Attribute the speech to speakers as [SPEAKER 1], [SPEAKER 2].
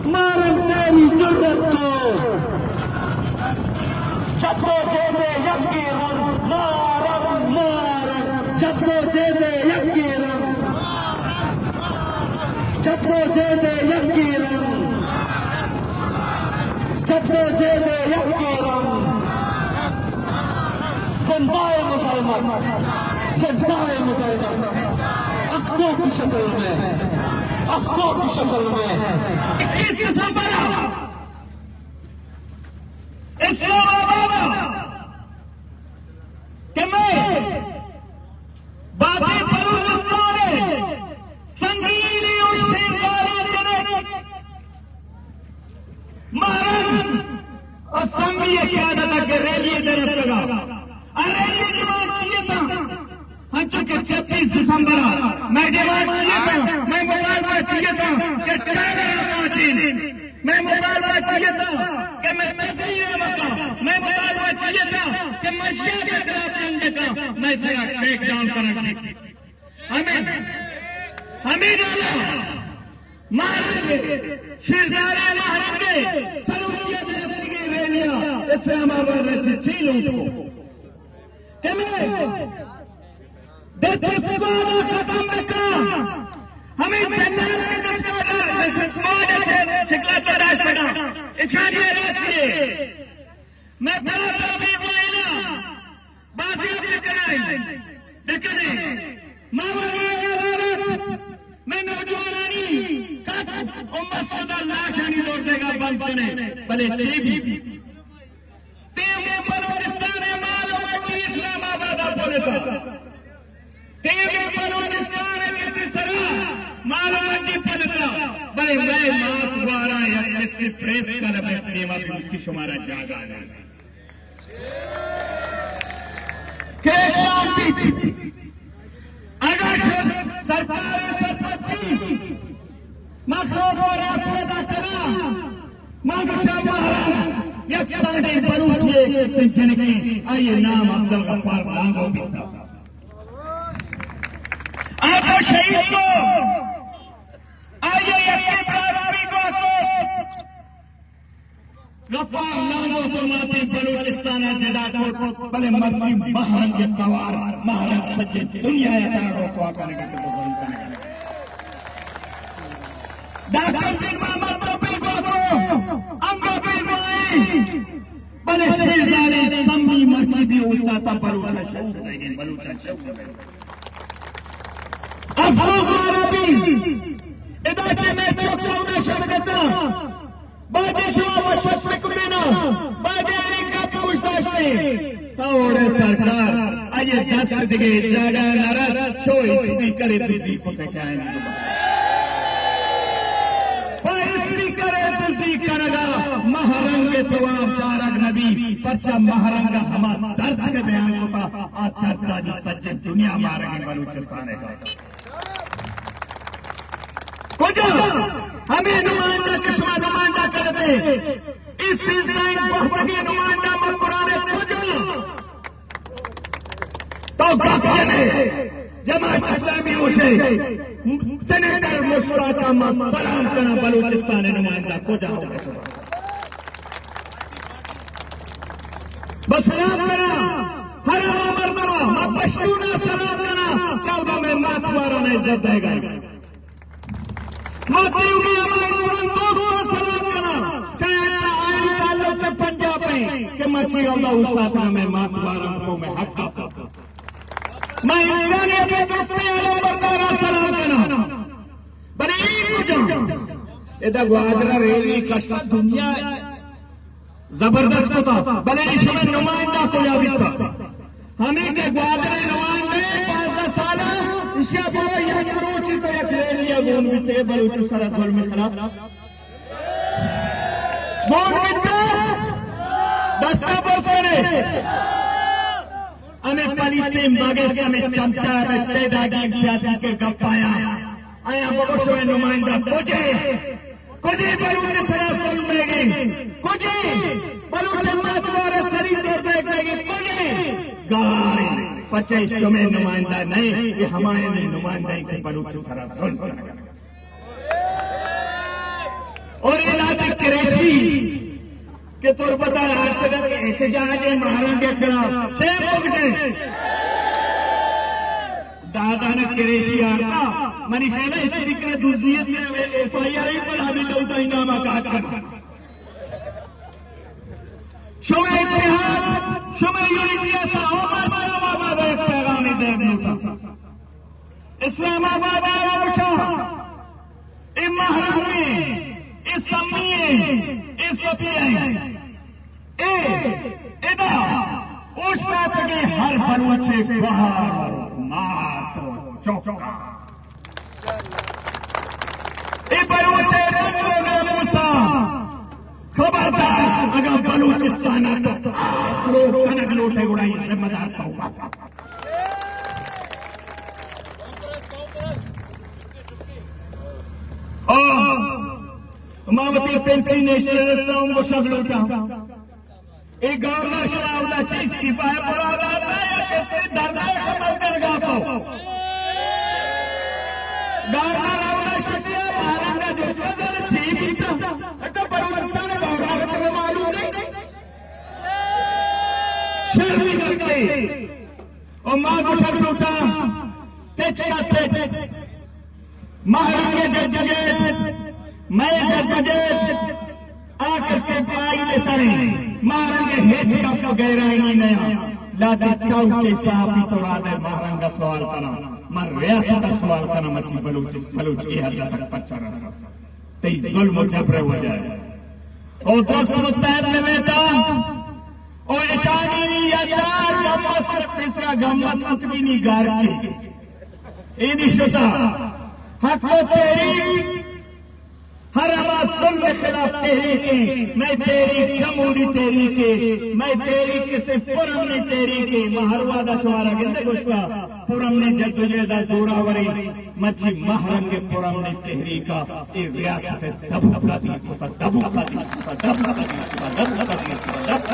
[SPEAKER 1] मारन तेरी जुर्रत को छत्रो जेबे यकीरन मारन मारन छत्रो जेबे यकीरन छत्रो जेबे यकीरन छत्रो जेबे यकीरन जिंदाए मुसलमान जिंदाए मुसलमान अख्तों की शक्ल में 21 दिसंबर इस्लामाबाद के मैं बाकी बलूचिस्तान संगीनी और शेरवारी मारन और संघीय क्यादत के रैली तरफ लगा रैली डिमांड चाहिए था चूंकि 26 दिसंबर मैं डिमांड चाहिए था मैं मुतालबा चाहिए था कि मैं मुतालबा चाहिए था कि मैं तस्वीर मक्का मैं मुतालबा चाहिए था कि मशिया के खिलाफ जंग का मैं इसे टेक डाउन करेंगे हमें जाना मारेंगे शिरजारे मारेंगे सलूकियत की रैलियां इस्लामाबाद में छीलूं कि मैं दस्ताना खत्म का हमें जन्नत के दस्ताना से शिकला तलाश करना इशारे रास्ते मैं बड़ा तबीब वाइला बाजी अपने कराई देखने मावरात मैं नौजवानी का उम्मत सदा लाशानी दौड़ देगा बंद करने भले चीबी तेरे बलूचिस्तान मालूम है कि इस्लामाबाद बोले था तेरे बलूचिस्तान किसी सरा मालूम की पलता बड़े मैं मात द्वारा या किसी प्रेस का लबे प्रेमा भी उसकी शुमारा जागा नहीं अगर सरकार संपत्ति मखलों रास्ता करा मांगशा महाराज यक्षाने बलूचिए सिंचन की आइए नाम अब्दुल गफ्फार लांगो बीता आपको शहीद को आइए यक्के प्राथमी को गफ्फार लांगो तो माते बलूचिस्तान जदा को बड़े मर्जी महारंग तवार महारंग सच्चे दुनिया या रसवा करने के तो डॉक्टर बिन मोहम्मद तौफीक को अंगो बिन भाई बड़े शेरजारे सम्मी मर्जी भी उसका था बलूचा शौक रहेंगे बलूचा शौक अफसोस मारा इदाचे में चौकों में शर्कता बाजे शुमा व शस्मिक बिना बाजे का पूछताछ में तोड़े सरकार आइए 10 दिगे जगह नरस शोई स्पीकर तुझी फुटे क्या है स्पीकर तुझी करेगा महारंग तवाब तारक नबी परचा महारंग हमा दर्द के बयान होता आत्ता जी सच्चे दुनिया मारेंगे बलूचिस्तान का कुछ हमें नुमाइंदा किस्म नुमाइंदा करते इस सिलसिले बहुत नुमाइंदा मकुराने कुछ तो ने जमात इस्लामी उसे सेनेटर मुश्ताक अहमद सलाम करना बलूचिस्तान नुमाइंदा को जाओ बस सलाम करना हर मरतबा मैं पश्तूना सलाम करना कौदा में मातवारा ने इज्जत देगा मातियों की हमारे दोस्तों सलाम करना चाहे आइन ताल्लुक से पंजाब में कि मची अल्लाह उस्ताद में मातवारा को मैं हक मैं इंसानियत के दोस्ती आलम बरदारा सलाम करना बने कुछ इधर ग्वादरा रेली कष्ट दुनिया जबरदस्त को था बने इसमें नुमाइंदा को याद था हमें के ग्वादरा नुमाइंदे 5-10 साल इसे बोलो यह करोची तो एक रेलिया गोन बिते बलूच सरफल में खराब गोन बिते दस्ता बोस करे हमें पलीते मगे से हमें चमचा में पैदागीर सियासी के गप्पाया आया बगोशो नुमाइंदा कुछ बलूच सरफल में गई कुछ बलूच मातवारे शरीर दे देगी कुछ गारी 25 में नुमाइंदा नहीं ये हमारे लिए नुमाइंदा के बलूच सरफल और कि तुर पता एहतजाज महाराज के खिलाफ छह मुकदे दादा ने क्रेशी आरता मनी कहना स्पीकर दूसरी से एफआईआर ही पढ़ा भी तो इनाम आकाश कर शुमे इत्तेहाद शुमे यूनिटी ऐसा होगा इस्लामाबाद एक पैगाम देव इस्लामाबाद इस महरम में इस सम्मी इस इदा उस रात के हर बलूचे बाहर मात चौका ये बलूचे मूसा खबरदार अगर बलूचिस्तान तो कनक लोटे उड़ाई जिम्मेदार होगा मावती फेंसी नेशनल को सब लूटा एक गवर्नर शरावला चीज इस्तीफा है बुरा धरना कमल कर गा पाओ गवर्नर आवला शिटिया महाराजा जो सजन छी तो बलूचिस्तान गवर्नर को मालूम नहीं शर्मी करते और मां को सब लूटा तेज का तेज महाराजा जजगे मैं जजगे आकर से पाई लेता है महाराजा हेच का तो गहराई नहीं नया लादे काउ के साहब तो राधे महाराजा सवाल करना मर रियासत सवाल करना मची बलूच की हद तक पर्चा रसा तई जुल्म जबर हो जाए और दोस्त मुस्तैद में बेटा और इशानी यादार गम्मत तीसरा गम्मत कुछ भी नहीं गार की इनी शुता हक तेरी हर आवाज सुन के खिलाफ तहरीक मैं तेरी जमूरी तेरी के मैं तेरी किसे पुरम ने तेरी के महरवा दा शुमारा गिंदे गुस्ता पुरम ने जद्दोजहद जोरावरी मची महरम के पुरम ने तहरीका ए रियासत दबका दी दबका दी दबका दी दबका दी